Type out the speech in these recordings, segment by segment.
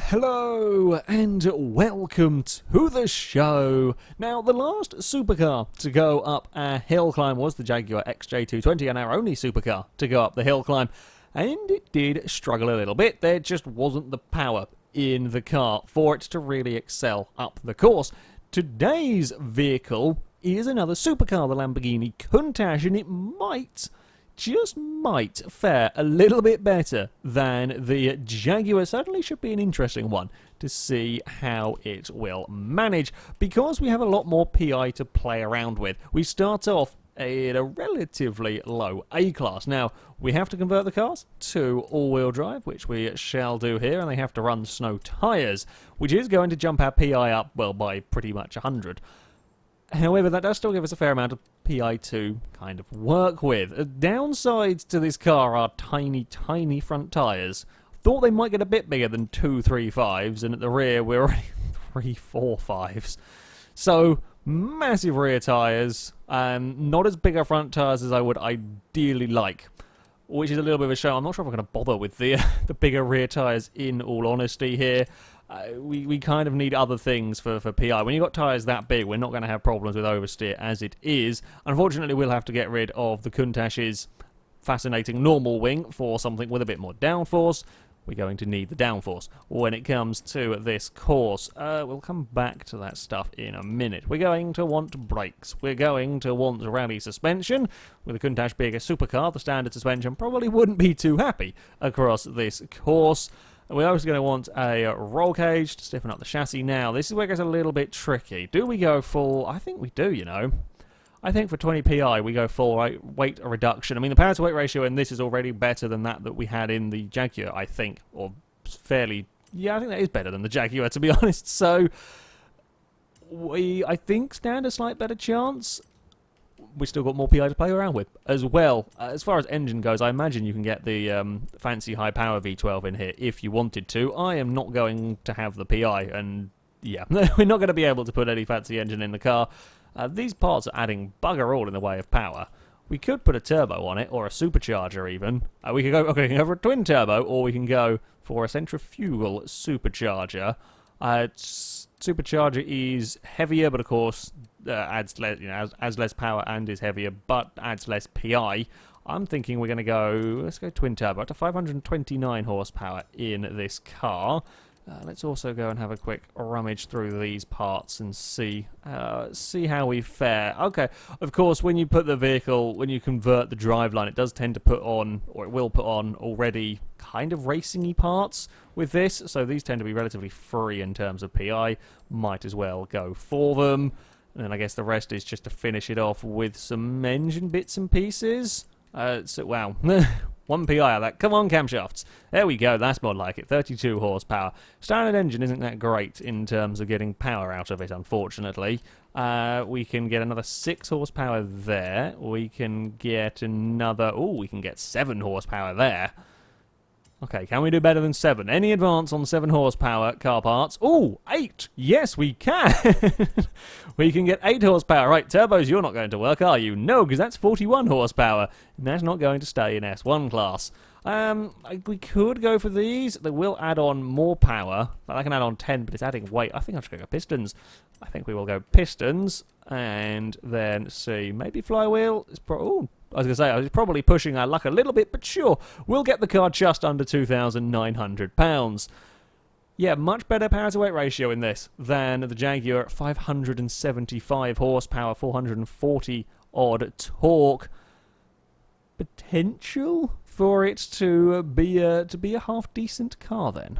Hello and welcome to the show. Now, the last supercar to go up a hill climb was the Jaguar XJ220, and our only supercar to go up the hill climb, and it did struggle a little bit. There just wasn't the power in the car for it to really excel up the course. Today's vehicle is another supercar, the Lamborghini Countach, and it just might fare a little bit better than the Jaguar. Certainly should be an interesting one to see how it will manage, because we have a lot more PI to play around with. We start off at a relatively low A-class. Now, we have to convert the cars to all-wheel drive, which we shall do here, and they have to run snow tyres, which is going to jump our PI up, well, by pretty much 100. However, that does still give us a fair amount of PI to kind of work with. Downsides to this car are tiny, tiny front tyres. Thought they might get a bit bigger than 235s, and at the rear we're already 345s. So, massive rear tyres, not as big a front tyres as I would ideally like, which is a little bit of a shame. I'm not sure if I'm going to bother with the bigger rear tyres, in all honesty here. We kind of need other things for PI. When you've got tyres that big, we're not going to have problems with oversteer as it is. Unfortunately, we'll have to get rid of the Countach's fascinating normal wing for something with a bit more downforce. We're going to need the downforce when it comes to this course. We'll come back to that stuff in a minute. We're going to want brakes. We're going to want rally suspension. With the Countach being a supercar, the standard suspension probably wouldn't be too happy across this course. We're also going to want a roll cage to stiffen up the chassis. Now, this is where it gets a little bit tricky. Do we go full? I think we do, you know. I think for 20 PI, we go full weight reduction. I mean, the power to weight ratio in this is already better than that we had in the Jaguar, I think. Or fairly... yeah, I think that is better than the Jaguar, to be honest. So, I think stand a slight better chance. We've still got more PI to play around with as well. As far as engine goes, I imagine you can get the fancy high-power V12 in here if you wanted to. I am not going to have the PI, and yeah, we're not going to be able to put any fancy engine in the car. These parts are adding bugger all in the way of power. We could put a turbo on it, or a supercharger even. We could go for a twin turbo, or we can go for a centrifugal supercharger. Supercharger is heavier, but of course adds less, adds less power and is heavier, but adds less PI. I'm thinking we're going to go, let's go twin turbo, up to 529 horsepower in this car. Let's also go and have a quick rummage through these parts and see how we fare. Okay, of course, when you put the vehicle, when you convert the driveline, it does tend to put on, or it will put on, already kind of racing-y parts with this, so these tend to be relatively free in terms of PI. Might as well go for them. And then I guess the rest is just to finish it off with some engine bits and pieces. So, wow. 1 PI out of that. Come on, camshafts. There we go. That's more like it. 32 horsepower. Standard engine isn't that great in terms of getting power out of it, unfortunately. We can get another 6 horsepower there. We can get another... oh, we can get 7 horsepower there. Okay, can we do better than 7? Any advance on 7 horsepower car parts? Oh, 8! Yes, we can! We can get 8 horsepower. Right, turbos, you're not going to work, are you? No, because that's 41 horsepower. And that's not going to stay in S1 class. We could go for these. They will add on more power. I can add on 10, but it's adding weight. I think I'm just going to go pistons. I think we will go pistons. And then see, maybe flywheel. Oh, I was going to say, I was probably pushing our luck a little bit, but sure, we'll get the car just under £2,900. Yeah, much better power to weight ratio in this than the Jaguar at 575 horsepower, 440 odd torque. Potential for it to be a half decent car then.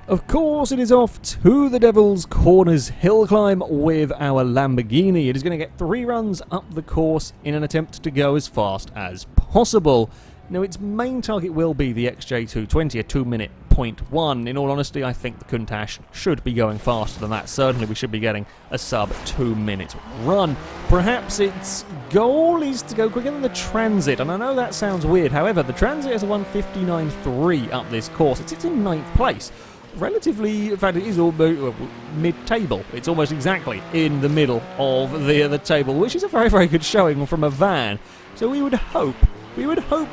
Of course, it is off to the Devil's Corners hill climb with our Lamborghini. It is going to get 3 runs up the course in an attempt to go as fast as possible. Now, its main target will be the XJ220, a 2-minute 0.1. In all honesty, I think the Countach should be going faster than that. Certainly, we should be getting a sub-2-minute run. Perhaps its goal is to go quicker than the Transit, and I know that sounds weird. However, the Transit is a 1:59.3 up this course. It sits in 9th place. Relatively, in fact, it is almost mid-table. It's almost exactly in the middle of the table, which is a very, very good showing from a van. So we would hope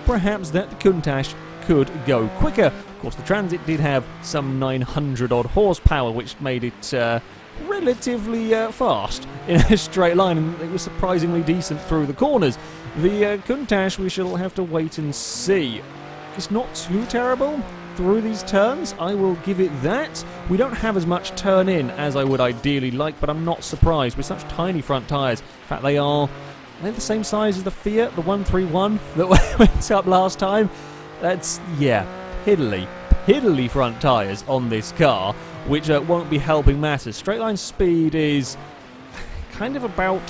perhaps that the Countach could go quicker. Of course, the Transit did have some 900 odd horsepower, which made it relatively fast in a straight line, and it was surprisingly decent through the corners. The Countach, we shall have to wait and see. It's not too terrible through these turns, I will give it that. We don't have as much turn in as I would ideally like, but I'm not surprised with such tiny front tyres. In fact, they're the same size as the Fiat, the 131 that went up last time. That's, yeah, piddly front tyres on this car, which won't be helping matters. Straight line speed is kind of about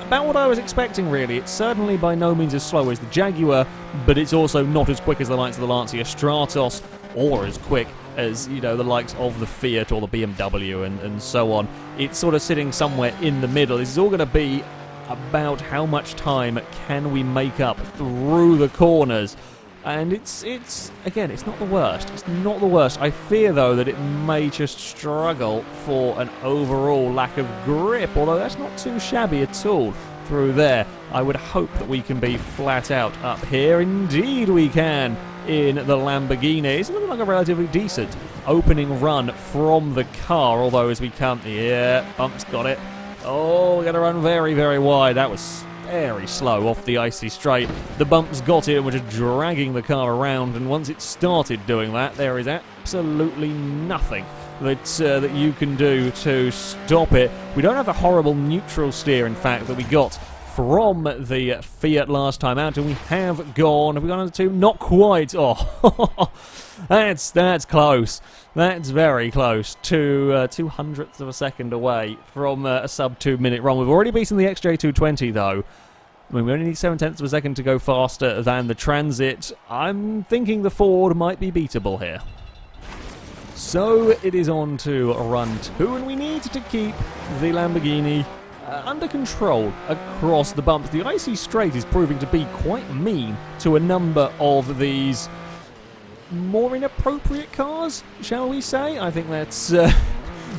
what I was expecting, really. It's certainly by no means as slow as the Jaguar, but it's also not as quick as the likes of the Lancia Stratos, or as quick as, you know, the likes of the Fiat or the BMW and so on. It's sort of sitting somewhere in the middle. This is all going to be about how much time can we make up through the corners. And it's again, it's not the worst. It's not the worst. I fear, though, that it may just struggle for an overall lack of grip, although that's not too shabby at all through there. I would hope that we can be flat out up here. Indeed we can in the Lamborghini. It's looking like a relatively decent opening run from the car, although as we come... Yeah, bumps got it. Oh, we're going to run very, very wide. That was very slow off the icy straight. The bumps got it and were just dragging the car around, and once it started doing that, there is absolutely nothing that you can do to stop it. We don't have a horrible neutral steer, in fact, that we got from the Fiat last time out, and we have gone... Have we gone under 2? Not quite. Oh, that's close. That's very close. 2/200ths of a second away from a sub 2 minute run. We've already beaten the XJ220, though. I mean, we only need 7/10 of a second to go faster than the Transit. I'm thinking the Ford might be beatable here. So it is on to run 2, and we need to keep the Lamborghini under control across the bumps. The icy straight is proving to be quite mean to a number of these more inappropriate cars, shall we say? I think that's a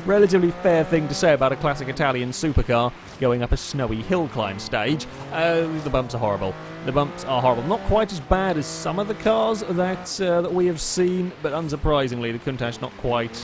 relatively fair thing to say about a classic Italian supercar going up a snowy hill climb stage. The bumps are horrible. The bumps are horrible. Not quite as bad as some of the cars that we have seen, but unsurprisingly, the Countach not quite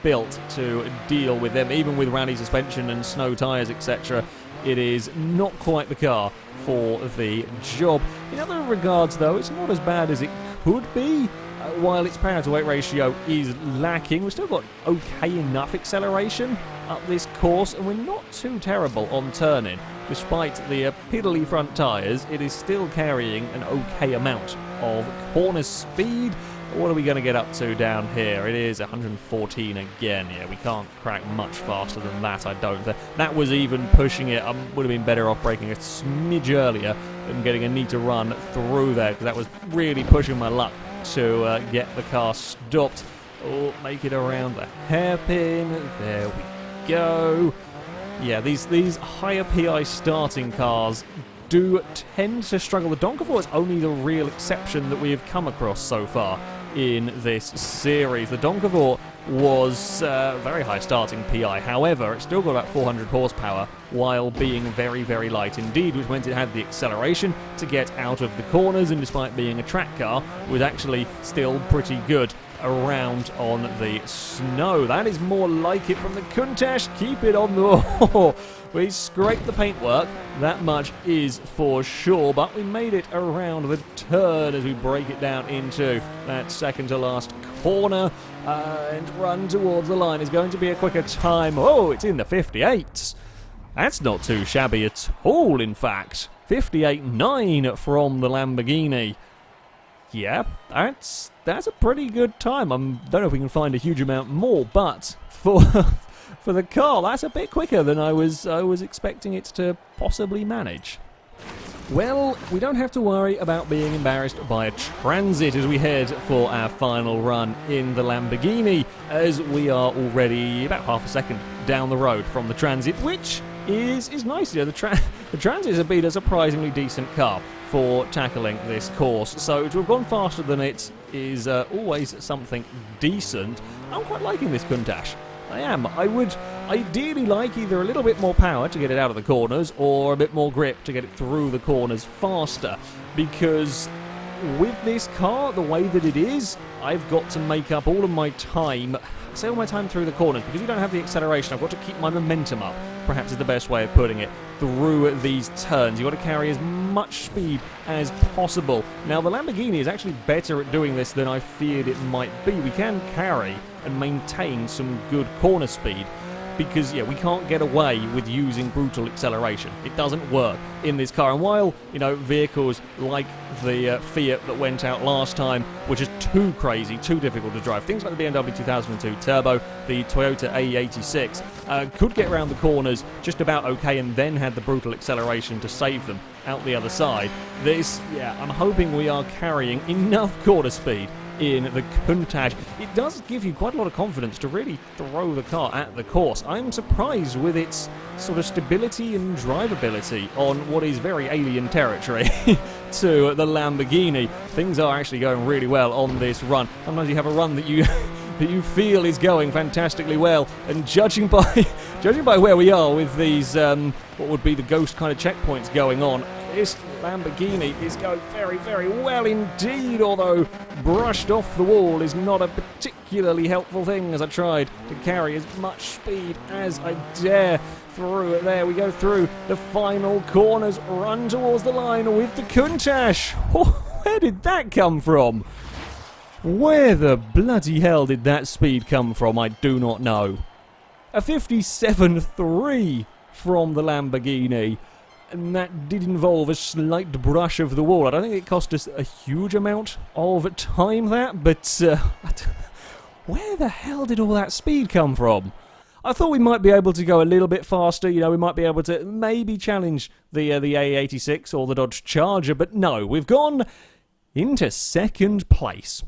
built to deal with them. Even with rally suspension and snow tyres, etc., it is not quite the car for the job. In other regards, though, it's not as bad as it could be. While its power to weight ratio is lacking, we've still got okay enough acceleration up this course, and we're not too terrible on turning. Despite the piddly front tyres, it is still carrying an okay amount of corner speed. What are we going to get up to down here? It is 114 again. Yeah, we can't crack much faster than that, I don't think. That was even pushing it. I would have been better off braking a smidge earlier than getting a neater run through there, because that was really pushing my luck to get the car stopped. Oh, make it around the hairpin. There we go. Yeah, these higher PI starting cars do tend to struggle. The Donkervor is only the real exception that we have come across so far in this series. The Donkervor was very high starting PI. However, it still got about 400 horsepower while being very, very light indeed, which meant it had the acceleration to get out of the corners, and despite being a track car, was actually still pretty good around on the snow. That is more like it from the Countach. Keep it on the... Oh, we scraped the paintwork, that much is for sure, but we made it around the turn as we break it down into that second to last corner and run towards the line. Is going to be a quicker time. Oh, it's in the 58s. That's not too shabby at all, in fact. 58.9 from the Lamborghini. Yeah, that's a pretty good time. I don't know if we can find a huge amount more, but for the car, that's a bit quicker than I was expecting it to possibly manage. Well, we don't have to worry about being embarrassed by a Transit as we head for our final run in the Lamborghini, as we are already about half a second down the road from the Transit, which is nice. Yeah, the Transit has been a surprisingly decent car for tackling this course, so to have gone faster than it is always something decent. I'm quite liking this Countach. I am. I would ideally like either a little bit more power to get it out of the corners or a bit more grip to get it through the corners faster, because with this car, the way that it is, I've got to make up all of my time, say all my time through the corners, because you don't have the acceleration. I've got to keep my momentum up, perhaps is the best way of putting it, through these turns. You've got to carry as much speed as possible. Now, the Lamborghini is actually better at doing this than I feared it might be. We can carry and maintain some good corner speed, because, yeah, we can't get away with using brutal acceleration. It doesn't work in this car. And while, you know, vehicles like the Fiat that went out last time were just too crazy, too difficult to drive, things like the BMW 2002 Turbo, the Toyota AE86, could get around the corners just about okay and then had the brutal acceleration to save them out the other side. This, yeah, I'm hoping we are carrying enough corner speed in the Countach. It does give you quite a lot of confidence to really throw the car at the course. I'm surprised with its sort of stability and drivability on what is very alien territory to the Lamborghini. Things are actually going really well on this run. Sometimes you have a run that you that you feel is going fantastically well, and judging by where we are with these what would be the ghost kind of checkpoints going on, this Lamborghini is going very, very well indeed, although brushed off the wall is not a particularly helpful thing, as I tried to carry as much speed as I dare through it. There we go through the final corners, run towards the line with the Countach. Where did that come from? Where the bloody hell did that speed come from? I do not know. A 57.3 from the Lamborghini. And that did involve a slight brush of the wall. I don't think it cost us a huge amount of time, that, but where the hell did all that speed come from? I thought we might be able to go a little bit faster, you know, we might be able to maybe challenge the A86 or the Dodge Charger, but no, we've gone into second place.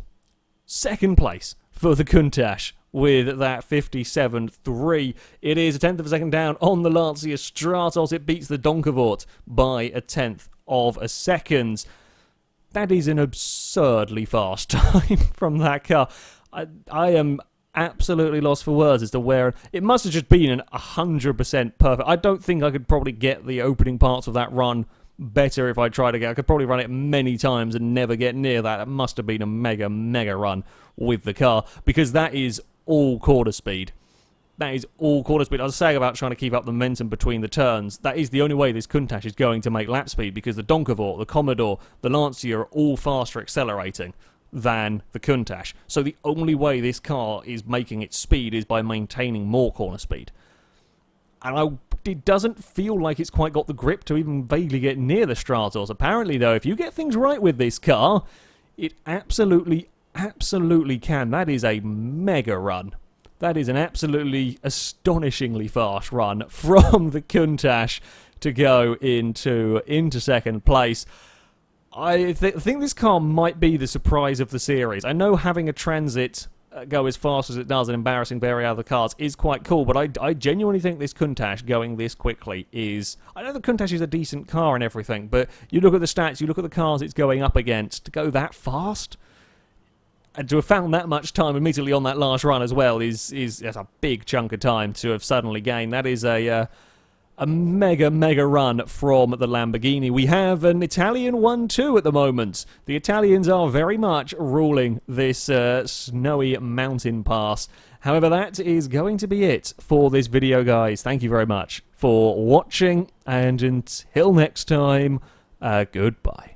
Second place for the Countach with that 57.3. It is a tenth of a second down on the Lancia Stratos. It beats the Donkavort by a tenth of a second. That is an absurdly fast time from that car. I am absolutely lost for words as to where... It must have just been an 100% perfect... I don't think I could probably get the opening parts of that run better if I tried again. I could probably run it many times and never get near that. It must have been a mega, mega run with the car, because that is all quarter speed. That is all quarter speed. I was saying about trying to keep up the momentum between the turns. That is the only way this Countach is going to make lap speed, because the Donkavort, the Commodore, the Lancia are all faster accelerating than the Countach. So the only way this car is making its speed is by maintaining more corner speed. And it doesn't feel like it's quite got the grip to even vaguely get near the Stratos. Apparently, though, if you get things right with this car, it absolutely can. That is a mega run. That is an absolutely astonishingly fast run from the Countach to go into second place. I think this car might be the surprise of the series. I know having a Transit go as fast as it does and embarrassing very other cars is quite cool, but I genuinely think this Countach going this quickly is... I know the Countach is a decent car and everything, but you look at the stats, you look at the cars it's going up against, to go that fast, and to have found that much time immediately on that last run as well is a big chunk of time to have suddenly gained. That is a mega, mega run from the Lamborghini. We have an Italian 1-2 at the moment. The Italians are very much ruling this snowy mountain pass. However, that is going to be it for this video, guys. Thank you very much for watching, and until next time, goodbye.